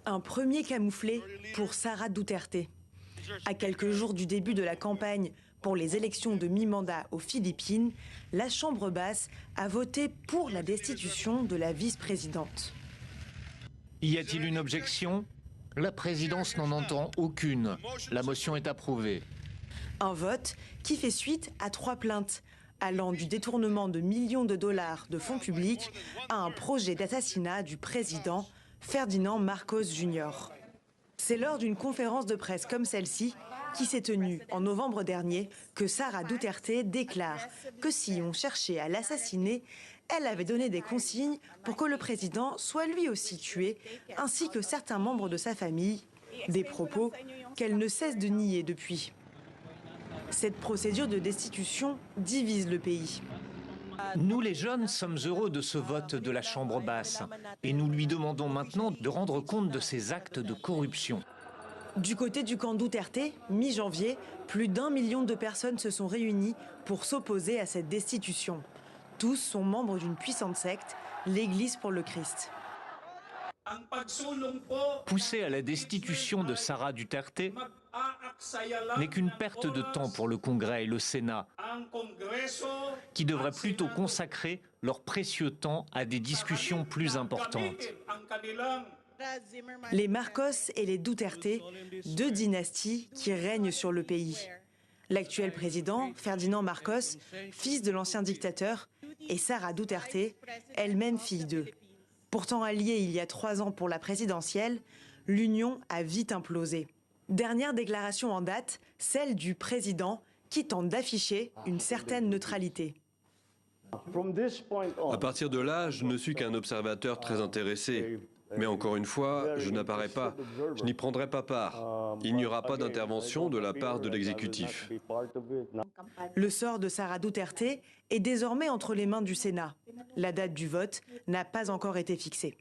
Un premier camouflet pour Sara Duterte. À quelques jours du début de la campagne pour les élections de mi-mandat aux Philippines, la Chambre basse a voté pour la destitution de la vice-présidente. Y a-t-il une objection? La présidence n'en entend aucune. La motion est approuvée. Un vote qui fait suite à 3 plaintes, allant du détournement de millions de dollars de fonds publics à un projet d'assassinat du président Ferdinand Marcos Jr. C'est lors d'une conférence de presse comme celle-ci, qui s'est tenue en novembre dernier, que Sara Duterte déclare que si on cherchait à l'assassiner, elle avait donné des consignes pour que le président soit lui aussi tué, ainsi que certains membres de sa famille, des propos qu'elle ne cesse de nier depuis. Cette procédure de destitution divise le pays. Nous les jeunes sommes heureux de ce vote de la Chambre basse et nous lui demandons maintenant de rendre compte de ses actes de corruption. Du côté du camp Duterte, mi-janvier, plus d'1 million de personnes se sont réunies pour s'opposer à cette destitution. Tous sont membres d'une puissante secte, l'Église pour le Christ. Pousser à la destitution de Sara Duterte n'est qu'une perte de temps pour le Congrès et le Sénat, qui devraient plutôt consacrer leur précieux temps à des discussions plus importantes. Les Marcos et les Duterte, 2 dynasties qui règnent sur le pays. L'actuel président, Ferdinand Marcos, fils de l'ancien dictateur, et Sara Duterte, elle-même fille d'eux. Pourtant alliée il y a 3 ans pour la présidentielle, l'union a vite implosé. Dernière déclaration en date, celle du président qui tente d'afficher une certaine neutralité. À partir de là, je ne suis qu'un observateur très intéressé. Mais encore une fois, je n'apparais pas, je n'y prendrai pas part. Il n'y aura pas d'intervention de la part de l'exécutif. Le sort de Sara Duterte est désormais entre les mains du Sénat. La date du vote n'a pas encore été fixée.